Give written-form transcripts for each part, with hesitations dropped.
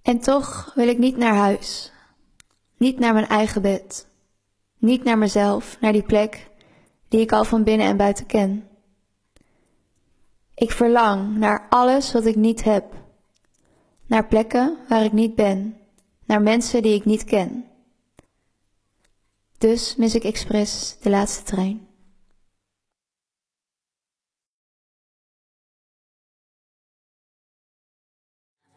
En toch wil ik niet naar huis. Niet naar mijn eigen bed. Niet naar mezelf, naar die plek die ik al van binnen en buiten ken. Ik verlang naar alles wat ik niet heb. Naar plekken waar ik niet ben. Naar mensen die ik niet ken. Dus mis ik expres de laatste trein.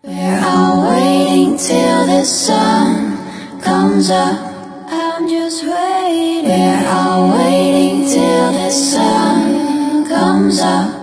We're all waiting till the sun comes up. I'm just waiting. We're all waiting till the sun comes up.